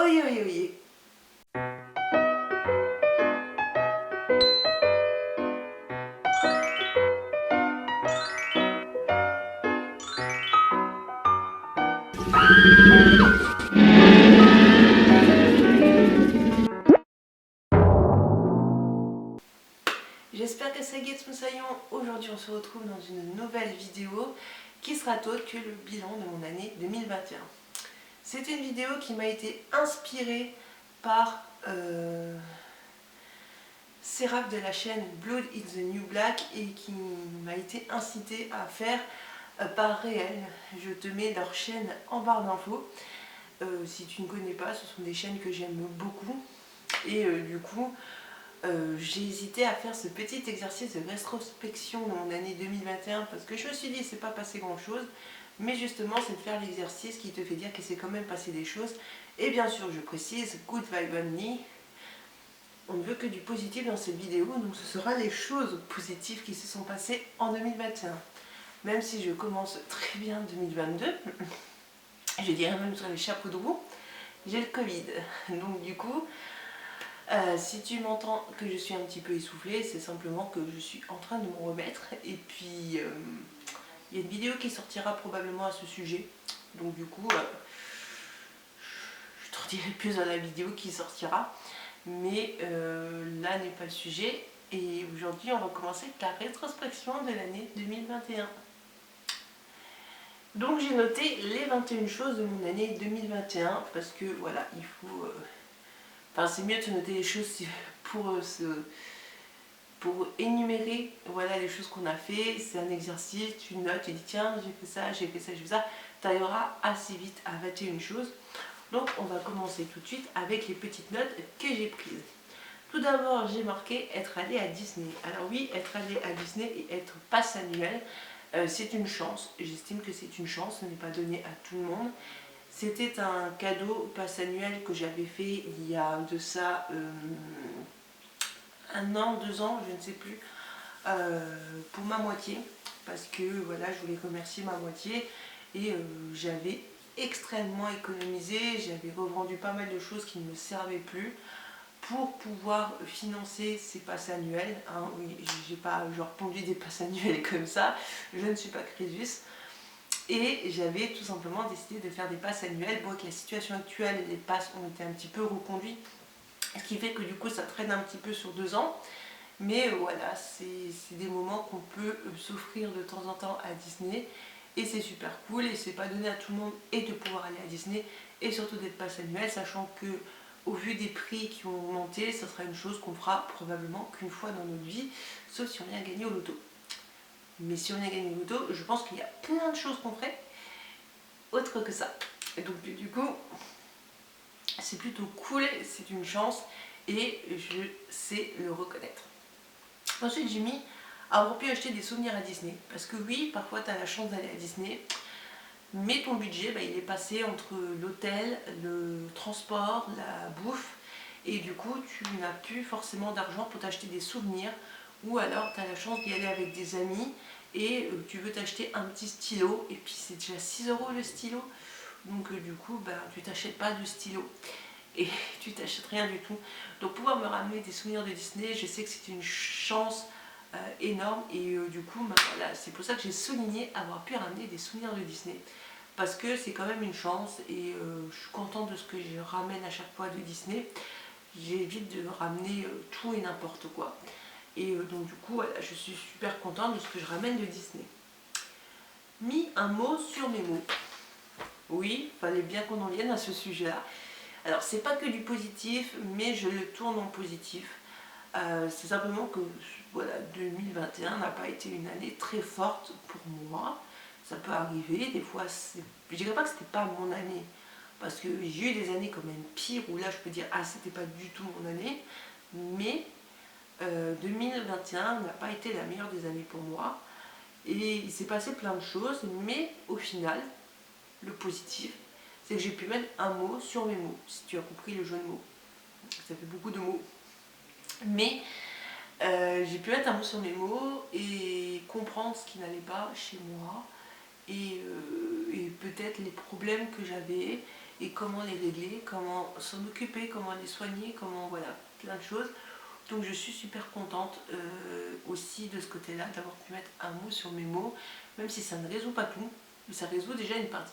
Oye, oye, oye. J'espère que ça guette Moussaillon. Aujourd'hui on se retrouve dans une nouvelle vidéo qui sera autre que le bilan de mon année 2021. C'est une vidéo qui m'a été inspirée par Séraph de la chaîne Blood is the New Black et qui m'a été incitée à faire par réel. Je te mets leur chaîne en barre d'infos. Si tu ne connais pas, ce sont des chaînes que j'aime beaucoup et du coup j'ai hésité à faire ce petit exercice de rétrospection de mon année 2021 parce que je me suis dit c'est pas passé grand chose, mais justement c'est de faire l'exercice qui te fait dire qu'il s'est quand même passé des choses. Et bien sûr je précise, good vibe only, on ne veut que du positif dans cette vidéo, donc ce sera les choses positives qui se sont passées en 2021. Même si je commence très bien 2022, je dirais même sur les chapeaux de roue, j'ai le Covid, donc du coup si tu m'entends que je suis un petit peu essoufflée, c'est simplement que je suis en train de me remettre. Et puis, il y a une vidéo qui sortira probablement à ce sujet. Donc du coup, je te redirai plus dans la vidéo qui sortira. Mais là n'est pas le sujet. Et aujourd'hui, on va commencer avec la rétrospection de l'année 2021. Donc j'ai noté les 21 choses de mon année 2021 parce que voilà, il faut... Enfin, c'est mieux de se noter les choses pour énumérer voilà, les choses qu'on a fait. C'est un exercice, tu notes, tu dis tiens, j'ai fait ça, j'ai fait ça, j'ai fait ça. Tu arriveras assez vite à 21 choses. Donc on va commencer tout de suite avec les petites notes que j'ai prises. Tout d'abord, j'ai marqué être allé à Disney. Alors oui, être allé à Disney et être pass annuel, c'est une chance. J'estime que c'est une chance, ce n'est pas donné à tout le monde. C'était un cadeau pass annuel que j'avais fait il y a de ça 1 an, 2 ans, je ne sais plus, pour ma moitié. Parce que voilà, je voulais remercier ma moitié et j'avais extrêmement économisé, j'avais revendu pas mal de choses qui ne me servaient plus pour pouvoir financer ces passes annuelles. Hein. Oui, j'ai pas genre pondu des passes annuelles comme ça, je ne suis pas Crésus. Et j'avais tout simplement décidé de faire des passes annuelles. Bon, avec la situation actuelle, les passes ont été un petit peu reconduites, ce qui fait que du coup ça traîne un petit peu sur 2 ans. Mais voilà, c'est des moments qu'on peut s'offrir de temps en temps à Disney. Et c'est super cool et c'est pas donné à tout le monde et de pouvoir aller à Disney et surtout d'être passe annuel, sachant que au vu des prix qui ont augmenté, ça sera une chose qu'on fera probablement qu'une fois dans notre vie, sauf si on vient gagner au loto. Mais si on a gagné au loto, je pense qu'il y a plein de choses qu'on ferait autre que ça. Et donc du coup, c'est plutôt cool, c'est une chance et je sais le reconnaître. Ensuite, j'ai mis avoir pu acheter des souvenirs à Disney. Parce que oui, parfois tu as la chance d'aller à Disney, mais ton budget, il est passé entre l'hôtel, le transport, la bouffe, et du coup, tu n'as plus forcément d'argent pour t'acheter des souvenirs, ou alors tu as la chance d'y aller avec des amis, et tu veux t'acheter un petit stylo, et puis c'est déjà 6 € le stylo, donc du coup, tu t'achètes pas de stylo, et tu t'achètes rien du tout. Donc pouvoir me ramener des souvenirs de Disney, je sais que c'est une chance énorme, et du coup, voilà, c'est pour ça que j'ai souligné avoir pu ramener des souvenirs de Disney. Parce que c'est quand même une chance et je suis contente de ce que je ramène à chaque fois de Disney. J'évite de ramener tout et n'importe quoi. Et donc du coup, voilà, je suis super contente de ce que je ramène de Disney. Mis un mot sur mes mots. Oui, il fallait bien qu'on en vienne à ce sujet-là. Alors, c'est pas que du positif, mais je le tourne en positif. C'est simplement que voilà, 2021 n'a pas été une année très forte pour moi. Ça peut arriver, des fois, je dirais pas que c'était pas mon année, parce que j'ai eu des années quand même pires, où là je peux dire, ah c'était pas du tout mon année, mais 2021 n'a pas été la meilleure des années pour moi, et il s'est passé plein de choses, mais au final, le positif, c'est que j'ai pu mettre un mot sur mes mots, si tu as compris le jeu de mots. Ça fait beaucoup de mots. Mais j'ai pu mettre un mot sur mes mots et comprendre ce qui n'allait pas chez moi et peut-être les problèmes que j'avais et comment les régler, comment s'en occuper, comment les soigner, comment voilà, plein de choses. Donc je suis super contente aussi de ce côté-là, d'avoir pu mettre un mot sur mes mots, même si ça ne résout pas tout, mais ça résout déjà une partie.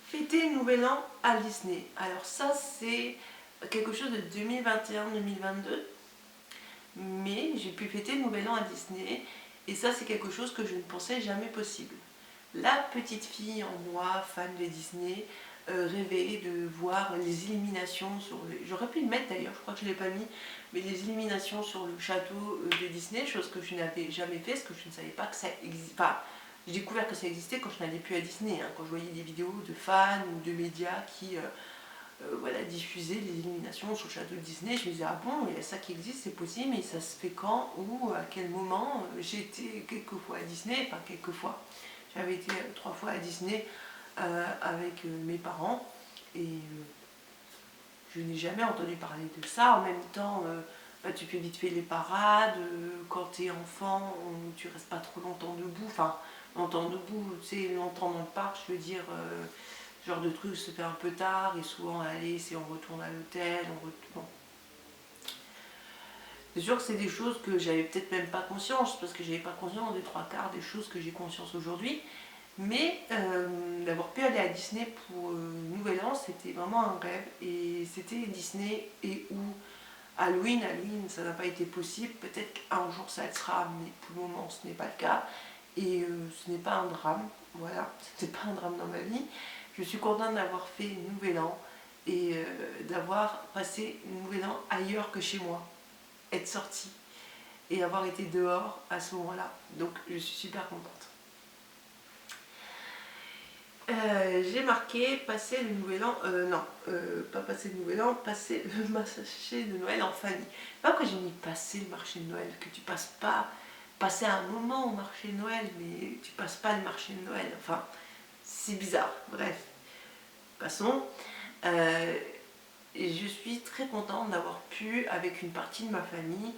Fêter le nouvel an à Disney. Alors ça c'est quelque chose de 2021-2022, mais j'ai pu fêter le nouvel an à Disney, et ça c'est quelque chose que je ne pensais jamais possible. La petite fille en moi, fan de Disney, rêvait de voir les illuminations sur le... J'aurais pu le mettre d'ailleurs, je crois que je ne l'ai pas mis, mais les illuminations sur le château de Disney, chose que je n'avais jamais fait, parce que je ne savais pas que ça existait. Enfin, j'ai découvert que ça existait quand je n'allais plus à Disney, hein, quand je voyais des vidéos de fans ou de médias qui voilà, diffusaient les illuminations sur le château de Disney. Je me disais, ah bon, il y a ça qui existe, c'est possible, mais ça se fait quand, où, à quel moment? J'ai été quelques fois à Disney, enfin quelques fois. J'avais été 3 fois à Disney avec mes parents et je n'ai jamais entendu parler de ça. En même temps, bah, tu fais vite fait les parades, quand tu es enfant, tu restes pas trop longtemps debout. Enfin, longtemps debout, tu sais, longtemps dans le parc, je veux dire, ce genre de truc se fait un peu tard et souvent, allez, c'est on retourne à l'hôtel, on retourne. C'est sûr que c'est des choses que j'avais peut-être même pas conscience, parce que j'avais pas conscience des 3/4 des choses que j'ai conscience aujourd'hui. Mais d'avoir pu aller à Disney pour Nouvel An, c'était vraiment un rêve. Et c'était Disney et ou Halloween. Halloween, ça n'a pas été possible. Peut-être qu'un jour ça le sera, mais pour le moment ce n'est pas le cas. Et ce n'est pas un drame. Voilà, ce n'était pas un drame dans ma vie. Je suis contente d'avoir fait Nouvel An et d'avoir passé Nouvel An ailleurs que chez moi. Être sortie et avoir été dehors à ce moment-là. Donc je suis super contente. J'ai marqué passer le nouvel an, non, pas passer le nouvel an, passer le marché de Noël en famille. Pas que j'ai mis passer le marché de Noël, que tu passes pas, passer un moment au marché de Noël, mais tu passes pas le marché de Noël, enfin, c'est bizarre, bref, passons. Et je suis très contente d'avoir pu, avec une partie de ma famille,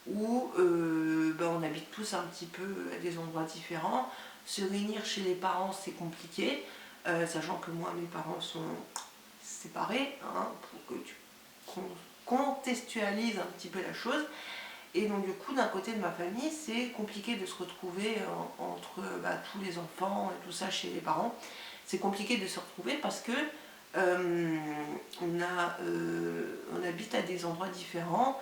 où ben, on habite tous un petit peu à des endroits différents. Se réunir chez les parents, c'est compliqué, sachant que moi, mes parents sont séparés, hein, pour que tu contextualises un petit peu la chose. Et donc du coup, d'un côté de ma famille, c'est compliqué de se retrouver entre bah, tous les enfants et tout ça chez les parents. C'est compliqué de se retrouver parce que on habite à des endroits différents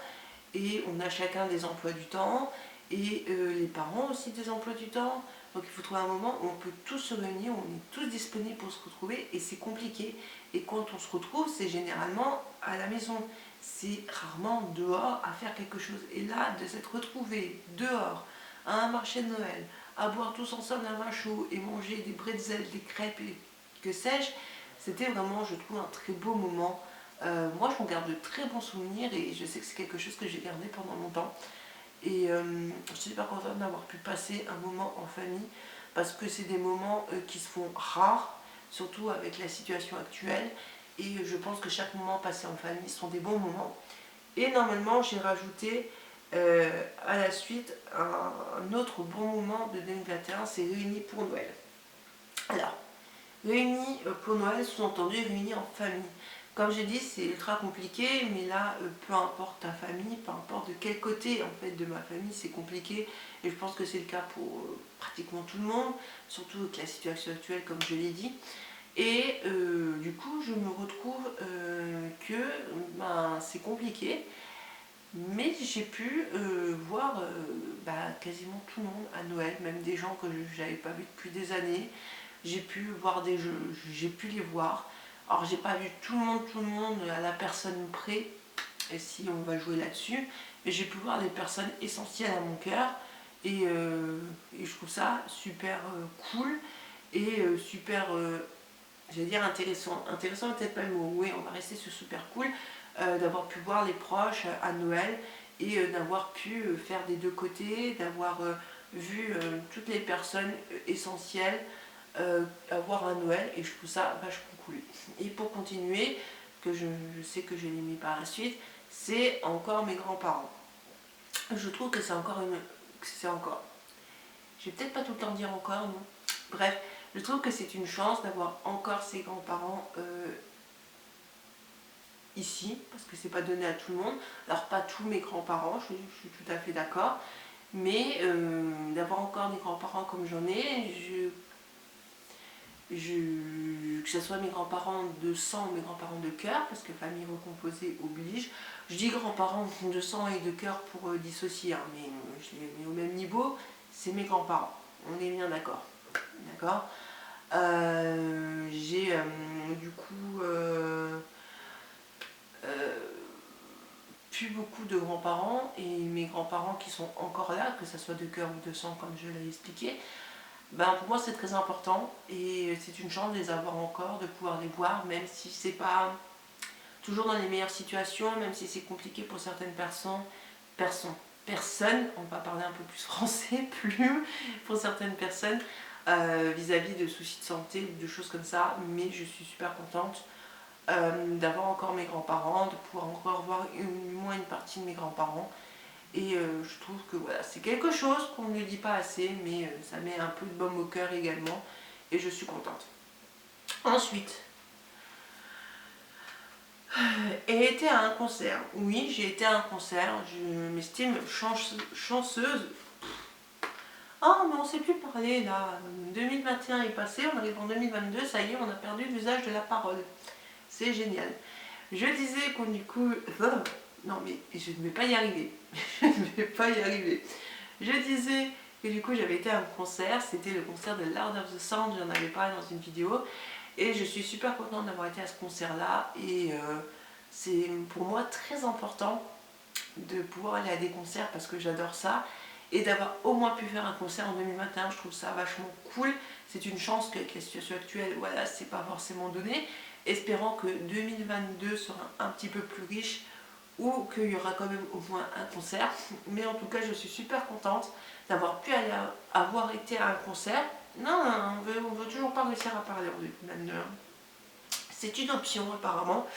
et on a chacun des emplois du temps et les parents aussi des emplois du temps. Donc il faut trouver un moment où on peut tous se réunir, où on est tous disponibles pour se retrouver et c'est compliqué. Et quand on se retrouve, c'est généralement à la maison. C'est rarement dehors à faire quelque chose. Et là, de s'être retrouvés dehors, à un marché de Noël, à boire tous ensemble un vin chaud et manger des bretzels, des crêpes et que sais-je, c'était vraiment, je trouve, un très beau moment. Moi, je m'en garde de très bons souvenirs et je sais que c'est quelque chose que j'ai gardé pendant longtemps. Et je suis super contente d'avoir pu passer un moment en famille parce que c'est des moments qui se font rares, surtout avec la situation actuelle. Et je pense que chaque moment passé en famille sont des bons moments. Et normalement, j'ai rajouté à la suite un autre bon moment de 2021, c'est réunis pour Noël. Alors, réunis pour Noël, sous-entendu réunis en famille. Comme j'ai dit, c'est ultra compliqué, mais là, peu importe ta famille, peu importe de quel côté en fait de ma famille, c'est compliqué. Et je pense que c'est le cas pour pratiquement tout le monde, surtout avec la situation actuelle, comme je l'ai dit. Et du coup, je me retrouve que ben, c'est compliqué, mais j'ai pu voir bah, quasiment tout le monde à Noël, même des gens que je n'avais pas vus depuis des années. J'ai pu voir des jeux, j'ai pu les voir. Alors j'ai pas vu tout le monde à la personne près, et si on va jouer là-dessus, mais j'ai pu voir des personnes essentielles à mon cœur, et je trouve ça super cool, et super, j'allais dire intéressant. Intéressant peut-être pas le mot, oui on va rester sur super cool, d'avoir pu voir les proches à Noël, et d'avoir pu faire des deux côtés, d'avoir vu toutes les personnes essentielles avoir un Noël, et je trouve ça vachement cool. Et pour continuer, que je sais que je l'ai mis par la suite, c'est encore mes grands-parents. Je trouve que c'est encore une... c'est encore... Je vais peut-être pas tout le temps dire encore, non. Bref, Je trouve que c'est une chance d'avoir encore ses grands-parents ici, parce que c'est pas donné à tout le monde. Alors pas tous mes grands-parents, je suis tout à fait d'accord, mais d'avoir encore des grands-parents comme j'en ai, que ce soit mes grands-parents de sang ou mes grands-parents de cœur, parce que famille recomposée oblige. Je dis grands-parents de sang et de cœur pour dissocier, hein, mais je les mets au même niveau, c'est mes grands-parents. On est bien d'accord. D'accord. J'ai du coup plus beaucoup de grands-parents, et mes grands-parents qui sont encore là, que ce soit de cœur ou de sang comme je l'ai expliqué, ben pour moi c'est très important et c'est une chance de les avoir encore, de pouvoir les voir, même si c'est pas toujours dans les meilleures situations, même si c'est compliqué pour certaines personnes, on va parler un peu plus français, plus pour certaines personnes, vis-à-vis de soucis de santé ou de choses comme ça, mais je suis super contente d'avoir encore mes grands-parents, de pouvoir encore voir au moins une partie de mes grands-parents. Et je trouve que voilà, c'est quelque chose qu'on ne dit pas assez, mais ça met un peu de baume au cœur également. Et je suis contente. Ensuite, j'ai été à un concert. Oui, j'ai été à un concert. Je m'estime chanceuse. Oh, mais on ne sait plus parler là. 2021 est passé, on arrive en 2022, ça y est, on a perdu l'usage de la parole. C'est génial. Je disais qu'on du coup... Non mais je ne vais pas y arriver. Je ne vais pas y arriver. Je disais que du coup j'avais été à un concert, c'était le concert de Lord of the Sound, j'en avais parlé dans une vidéo. Et je suis super contente d'avoir été à ce concert-là. Et c'est pour moi très important de pouvoir aller à des concerts parce que j'adore ça. Et d'avoir au moins pu faire un concert en 2021, je trouve ça vachement cool. C'est une chance qu'avec la situation actuelle, voilà, c'est pas forcément donné. Espérant que 2022 sera un petit peu plus riche ou qu'il y aura quand même au moins un concert. Mais en tout cas, je suis super contente d'avoir pu avoir été à un concert. Non, on veut toujours pas réussir à parler en 2022. C'est une option apparemment.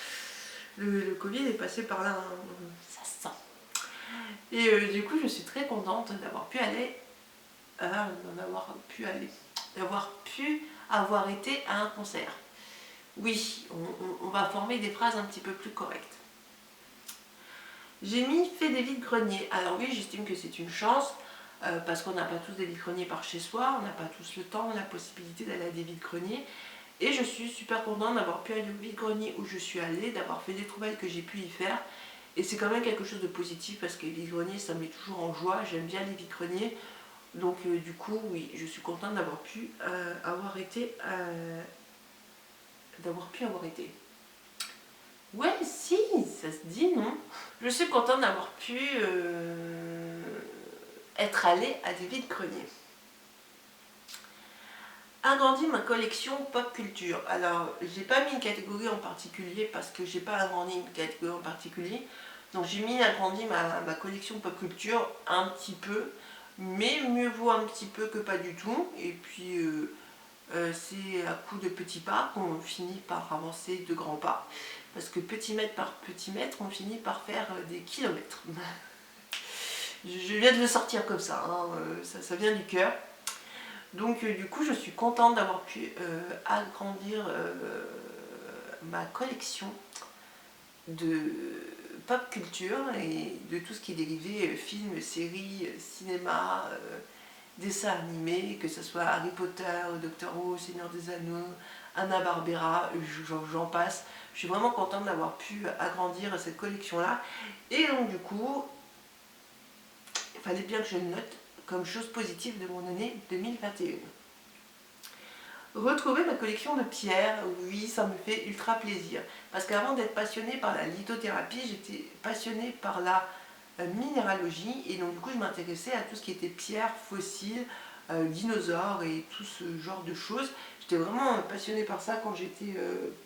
Le Covid est passé par là, hein. Ça se sent. Et du coup, je suis très contente d'avoir pu avoir été à un concert. Oui, on va former des phrases un petit peu plus correctes. J'ai mis fait des vides-greniers. Alors oui, j'estime que c'est une chance, parce qu'on n'a pas tous des vides-greniers par chez soi, on n'a pas tous le temps, la possibilité d'aller à des vides-greniers. Et je suis super contente d'avoir pu aller au vide-grenier où je suis allée, d'avoir fait des trouvailles que j'ai pu y faire. Et c'est quand même quelque chose de positif parce que les vide-greniers, ça me met toujours en joie, j'aime bien les vide-greniers. Donc du coup, oui, je suis contente d'avoir pu avoir été... Ouais, si, ça se dit, non? Je suis contente d'avoir pu être allée à des vides-greniers. Agrandir ma collection pop culture. Alors, j'ai pas mis une catégorie en particulier parce que j'ai pas agrandi une catégorie en particulier. Donc j'ai mis agrandir ma collection pop culture un petit peu, mais mieux vaut un petit peu que pas du tout. Et puis c'est à coup de petits pas qu'on finit par avancer de grands pas. Parce que petit mètre par petit mètre, on finit par faire des kilomètres. Je viens de le sortir comme ça, hein, ça vient du cœur. Donc du coup, je suis contente d'avoir pu agrandir ma collection de pop culture et de tout ce qui est dérivé, films, séries, cinéma, dessins animés, que ce soit Harry Potter, Doctor Who, Seigneur des Anneaux, Hanna-Barbera, j'en passe. Je suis vraiment contente d'avoir pu agrandir cette collection-là. Et donc du coup, il fallait bien que je le note comme chose positive de mon année 2021. Retrouver ma collection de pierres, oui, ça me fait ultra plaisir. Parce qu'avant d'être passionnée par la lithothérapie, j'étais passionnée par la minéralogie. Et donc du coup, je m'intéressais à tout ce qui était pierres, fossiles, dinosaures et tout ce genre de choses. J'étais vraiment passionnée par ça quand j'étais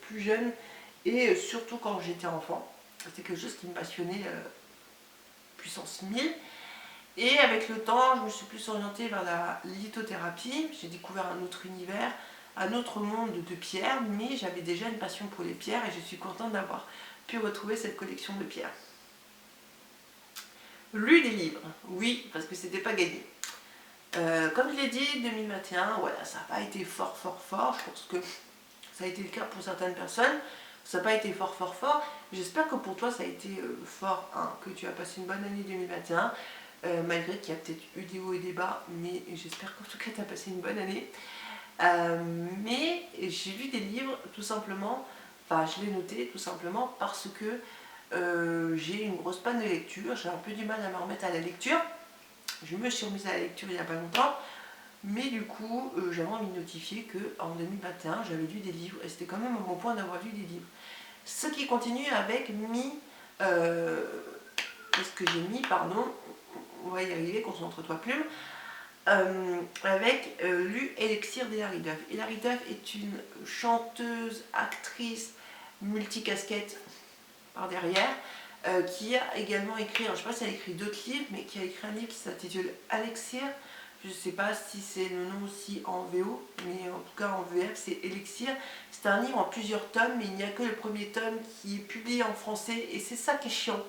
plus jeune et surtout quand j'étais enfant. C'était quelque chose qui me passionnait puissance 1000. Et avec le temps, je me suis plus orientée vers la lithothérapie. J'ai découvert un autre univers, un autre monde de pierres, mais j'avais déjà une passion pour les pierres et je suis contente d'avoir pu retrouver cette collection de pierres. Lu des livres, oui, parce que c'était pas gagné. Comme je l'ai dit, 2021, voilà, ça n'a pas été fort. Je pense que ça a été le cas pour certaines personnes. Ça n'a pas été fort. J'espère que pour toi, ça a été fort, hein, que tu as passé une bonne année 2021. Malgré qu'il y a peut-être eu des hauts et des bas, mais j'espère qu'en tout cas, tu as passé une bonne année. Mais j'ai lu des livres, tout simplement, enfin, je l'ai noté, tout simplement, parce que j'ai une grosse panne de lecture. J'ai un peu du mal à me remettre à la lecture. Je me suis remise à la lecture il n'y a pas longtemps, mais du coup, j'avais envie de notifier qu'en 2021, j'avais lu des livres, et c'était quand même un bon point d'avoir lu des livres. Ce qui continue avec ce que j'ai mis, pardon, on va y arriver, concentre-toi plume, avec lu Elixir d'Hilary Duff. Hilary Duff est une chanteuse, actrice, multicasquette par derrière, qui a également écrit, alors je ne sais pas si elle a écrit d'autres livres, mais qui a écrit un livre qui s'intitule Elixir. Je ne sais pas si c'est le nom aussi en VO, mais en tout cas en VF c'est Elixir. C'est un livre en plusieurs tomes, mais il n'y a que le premier tome qui est publié en français, et c'est ça qui est chiant.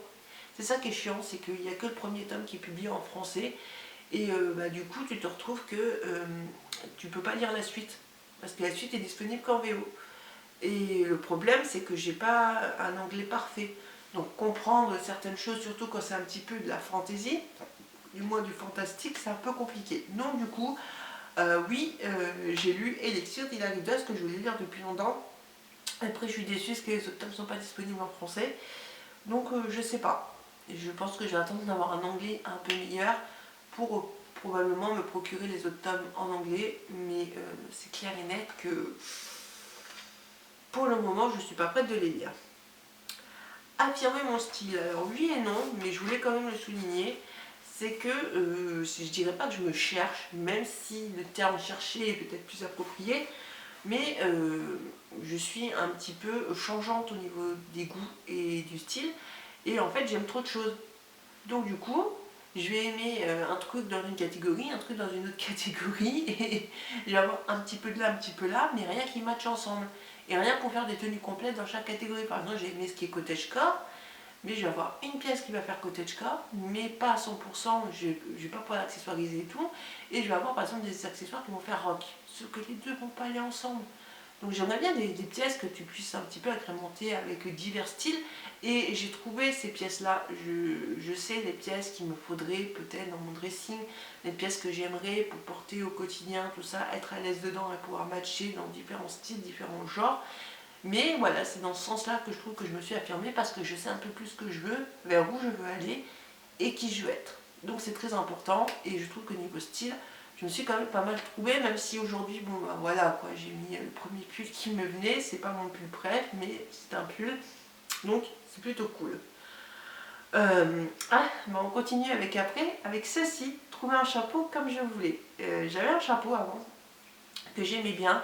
C'est ça qui est chiant, c'est qu'il n'y a que le premier tome qui est publié en français, et du coup tu te retrouves que tu ne peux pas lire la suite, parce que la suite est disponible qu'en VO. Et le problème, c'est que j'ai pas un anglais parfait. Donc comprendre certaines choses, surtout quand c'est un petit peu de la fantaisie, du moins du fantastique, c'est un peu compliqué. Donc du coup, oui, j'ai lu Elixir d'Hilary Duff, que je voulais lire depuis longtemps. Après, je suis déçue parce que les autres tomes ne sont pas disponibles en français. Donc je sais pas. Je pense que je vais attendre d'avoir un anglais un peu meilleur pour probablement me procurer les autres tomes en anglais. Mais c'est clair et net que pour le moment, je ne suis pas prête de les lire. Affirmer mon style, alors oui et non, mais je voulais quand même le souligner, c'est que je dirais pas que je me cherche, même si le terme chercher est peut-être plus approprié, mais je suis un petit peu changeante au niveau des goûts et du style, et en fait j'aime trop de choses. Donc du coup, je vais aimer un truc dans une catégorie, un truc dans une autre catégorie, et je vais avoir un petit peu de là, un petit peu là, mais rien qui matche ensemble. Et rien pour faire des tenues complètes dans chaque catégorie. Par exemple, j'ai aimé ce qui est cottagecore, mais je vais avoir une pièce qui va faire cottagecore, mais pas à 100%, je vais pas pouvoir l'accessoiriser et tout. Et je vais avoir par exemple des accessoires qui vont faire rock, sauf que les deux vont pas aller ensemble. Donc j'aimerais bien des pièces que tu puisses un petit peu agrémenter avec divers styles. Et j'ai trouvé ces pièces-là. Je sais les pièces qu'il me faudrait peut-être dans mon dressing, les pièces que j'aimerais pour porter au quotidien, tout ça, être à l'aise dedans et pouvoir matcher dans différents styles, différents genres. Mais voilà, c'est dans ce sens-là que je trouve que je me suis affirmée parce que je sais un peu plus ce que je veux, vers où je veux aller et qui je veux être. Donc c'est très important et je trouve que niveau style, je me suis quand même pas mal trouvée, même si aujourd'hui, bon bah voilà quoi, j'ai mis le premier pull qui me venait, c'est pas mon pull préf, mais c'est un pull, donc c'est plutôt cool. On continue avec après, avec ceci, trouver un chapeau comme je voulais. J'avais un chapeau avant, que j'aimais bien,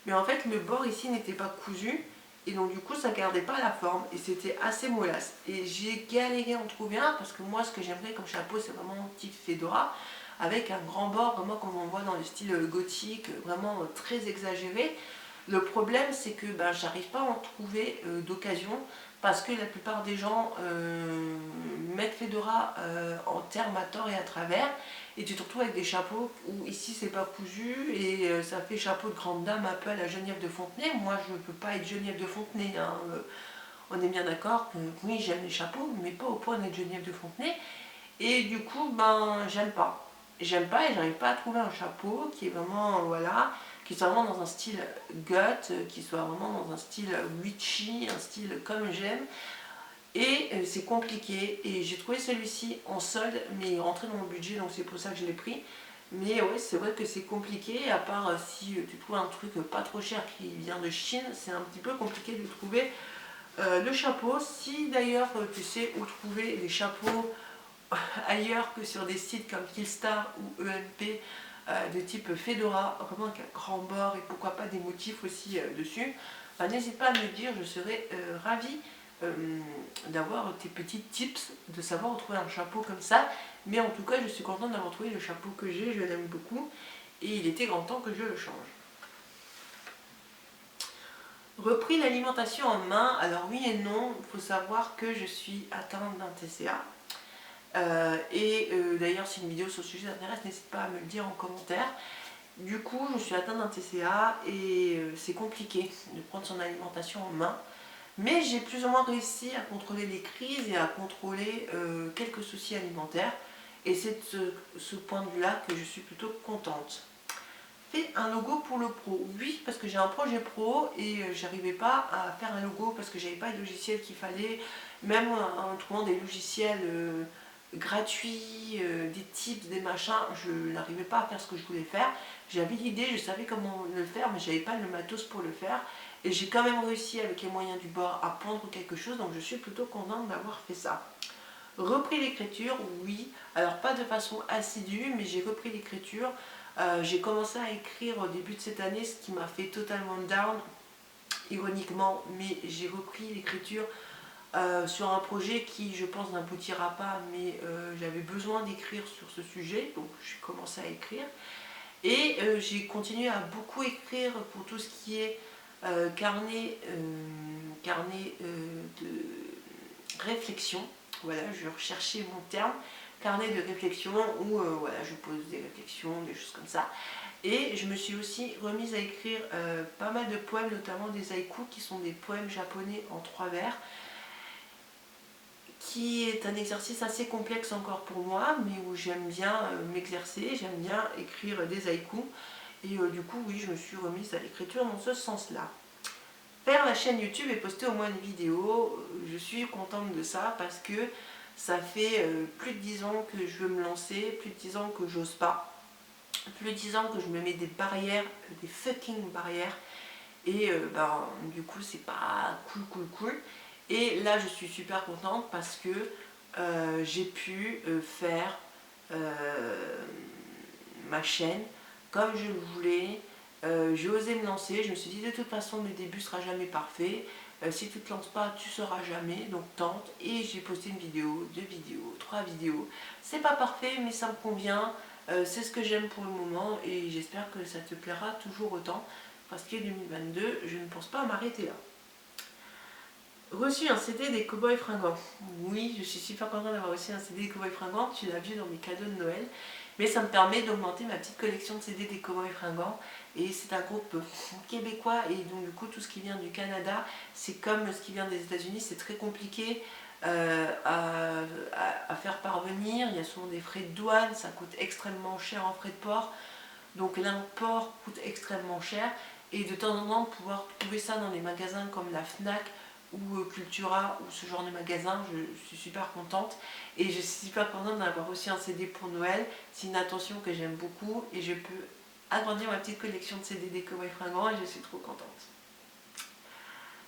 mais en fait le bord ici n'était pas cousu, et donc du coup ça gardait pas la forme, et c'était assez mollasse. Et j'ai galéré à en trouver un, parce que moi ce que j'aimerais comme chapeau c'est vraiment un petit fedora, avec un grand bord, vraiment comme on voit dans le style gothique, vraiment très exagéré. Le problème c'est que j'arrive pas à en trouver d'occasion, parce que la plupart des gens mettent fedora en terme à tort et à travers, et tu te retrouves avec des chapeaux où ici c'est pas cousu, et ça fait chapeau de grande dame un peu à la Geneviève de Fontenay. Moi je ne peux pas être Geneviève de Fontenay, hein. On est bien d'accord que oui j'aime les chapeaux, mais pas au point d'être Geneviève de Fontenay. Et du coup, j'aime pas. J'aime pas et j'arrive pas à trouver un chapeau qui est vraiment, voilà, qui soit vraiment dans un style gut, qui soit vraiment dans un style witchy, un style comme j'aime. Et c'est compliqué. Et j'ai trouvé celui-ci en solde, mais il rentrait dans mon budget, donc c'est pour ça que je l'ai pris. Mais ouais, c'est vrai que c'est compliqué, à part si tu trouves un truc pas trop cher qui vient de Chine, c'est un petit peu compliqué de trouver le chapeau. Si d'ailleurs tu sais où trouver les chapeaux ailleurs que sur des sites comme Killstar ou EMP de type Fedora, vraiment avec un grand bord et pourquoi pas des motifs aussi dessus, n'hésite pas à me le dire, je serais ravie d'avoir tes petits tips, de savoir où trouver un chapeau comme ça. Mais en tout cas, je suis contente d'avoir trouvé le chapeau que j'ai, je l'aime beaucoup et il était grand temps que je le change. Repris l'alimentation en main, alors oui et non, il faut savoir que je suis atteinte d'un TCA. D'ailleurs, si une vidéo sur ce sujet t'intéresse, n'hésite pas à me le dire en commentaire. Du coup, je suis atteinte d'un TCA et c'est compliqué de prendre son alimentation en main. Mais j'ai plus ou moins réussi à contrôler les crises et à contrôler quelques soucis alimentaires. Et c'est de ce point de vue-là que je suis plutôt contente. Fait un logo pour le pro. Oui, parce que j'ai un projet pro et j'arrivais pas à faire un logo parce que j'avais pas le logiciel qu'il fallait. Même en trouvant des logiciels gratuits, des tips, des machins, je n'arrivais pas à faire ce que je voulais faire. J'avais l'idée, je savais comment le faire, mais j'avais pas le matos pour le faire. Et j'ai quand même réussi avec les moyens du bord à pondre quelque chose, donc je suis plutôt contente d'avoir fait ça. Repris l'écriture, oui. Alors pas de façon assidue, mais j'ai repris l'écriture. J'ai commencé à écrire au début de cette année, ce qui m'a fait totalement down, ironiquement, mais j'ai repris l'écriture sur un projet qui, je pense, n'aboutira pas, mais j'avais besoin d'écrire sur ce sujet, donc j'ai commencé à écrire. Et j'ai continué à beaucoup écrire pour tout ce qui est carnet de réflexion. Voilà, je recherchais mon terme, carnet de réflexion où voilà, je pose des réflexions, des choses comme ça. Et je me suis aussi remise à écrire pas mal de poèmes, notamment des haïkus qui sont des poèmes japonais en 3 vers, qui est un exercice assez complexe encore pour moi, mais où j'aime bien m'exercer, j'aime bien écrire des haïkus. Et du coup, oui, je me suis remise à l'écriture dans ce sens-là. Faire la chaîne YouTube et poster au moins une vidéo, je suis contente de ça parce que ça fait plus de 10 ans que je veux me lancer, plus de 10 ans que j'ose pas, plus de 10 ans que je me mets des barrières, des fucking barrières, et du coup c'est pas cool. Et là je suis super contente parce que j'ai pu faire ma chaîne comme je le voulais. J'ai osé me lancer, je me suis dit de toute façon le début sera jamais parfait, si tu te lances pas tu sauras jamais, donc tente. Et j'ai posté une vidéo, 2 vidéos, 3 vidéos, c'est pas parfait mais ça me convient, c'est ce que j'aime pour le moment et j'espère que ça te plaira toujours autant parce qu'en 2022 je ne pense pas m'arrêter là. Reçu un CD des Cowboys Fringants. Oui, je suis super contente d'avoir reçu un CD des Cowboys Fringants, tu l'as vu dans mes cadeaux de Noël. Mais ça me permet d'augmenter ma petite collection de CD des Cowboys Fringants. Et c'est un groupe québécois et donc du coup tout ce qui vient du Canada, c'est comme ce qui vient des États-Unis, c'est très compliqué à faire parvenir. Il y a souvent des frais de douane, ça coûte extrêmement cher en frais de port. Donc l'import coûte extrêmement cher. Et de temps en temps, pouvoir trouver ça dans les magasins comme la FNAC ou Cultura ou ce genre de magasin, je suis super contente et je suis super contente d'avoir aussi un CD pour Noël. C'est une attention que j'aime beaucoup et je peux agrandir ma petite collection de CD des Cowboys Fringants et je suis trop contente.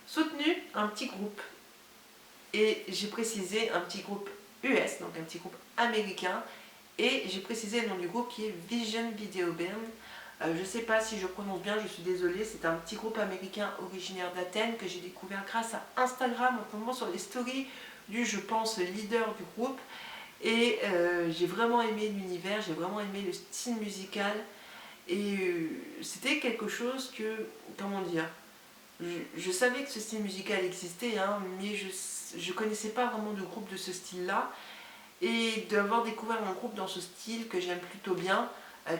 Soutenu un petit groupe et j'ai précisé un petit groupe US, donc un petit groupe américain, et j'ai précisé le nom du groupe qui est Vision Video Band. Je ne sais pas si je prononce bien, je suis désolée, c'est un petit groupe américain originaire d'Athènes que j'ai découvert grâce à Instagram en tombant sur les stories du, je pense, leader du groupe. Et j'ai vraiment aimé l'univers, j'ai vraiment aimé le style musical. Et c'était quelque chose que, comment dire, je savais que ce style musical existait, hein, mais je ne connaissais pas vraiment de groupe de ce style-là. Et d'avoir découvert un groupe dans ce style que j'aime plutôt bien,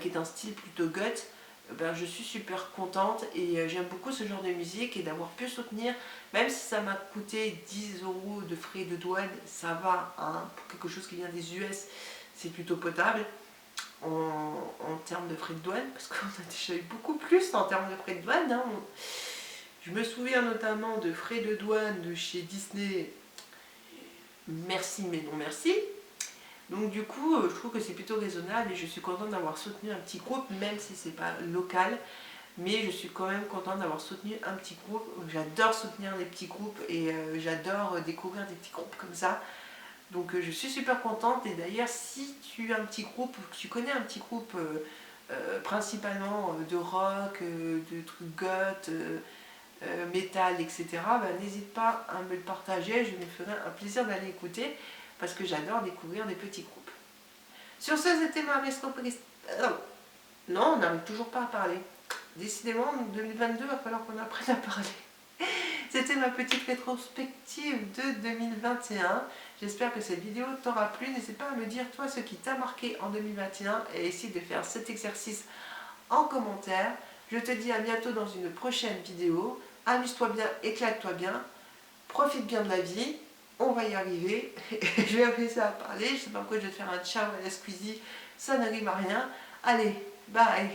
qui est un style plutôt goth, ben je suis super contente et j'aime beaucoup ce genre de musique et d'avoir pu soutenir, même si ça m'a coûté 10 € de frais de douane, ça va, hein, pour quelque chose qui vient des US, c'est plutôt potable en termes de frais de douane, parce qu'on a déjà eu beaucoup plus en termes de frais de douane. Hein. Je me souviens notamment de frais de douane de chez Disney, merci mais non merci. Donc du coup, je trouve que c'est plutôt raisonnable et je suis contente d'avoir soutenu un petit groupe, même si c'est pas local. Mais je suis quand même contente d'avoir soutenu un petit groupe. J'adore soutenir les petits groupes et j'adore découvrir des petits groupes comme ça. Donc je suis super contente. Et d'ailleurs, si tu as un petit groupe, ou que tu connais un petit groupe principalement de rock, de trucs goth, métal, etc., ben, n'hésite pas à me le partager. Je me ferai un plaisir d'aller écouter, parce que j'adore découvrir des petits groupes. Sur ce, c'était ma surprise. Non, on n'arrive toujours pas à parler. Décidément, en 2022, il va falloir qu'on apprenne à parler. C'était ma petite rétrospective de 2021. J'espère que cette vidéo t'aura plu. N'hésite pas à me dire toi ce qui t'a marqué en 2021 et essaye de faire cet exercice en commentaire. Je te dis à bientôt dans une prochaine vidéo. Amuse-toi bien, éclate-toi bien, profite bien de la vie. On va y arriver. Je vais arrêter à parler. Je sais pas pourquoi je vais te faire un ciao à la Squeezie. Ça n'arrive à rien. Allez, bye.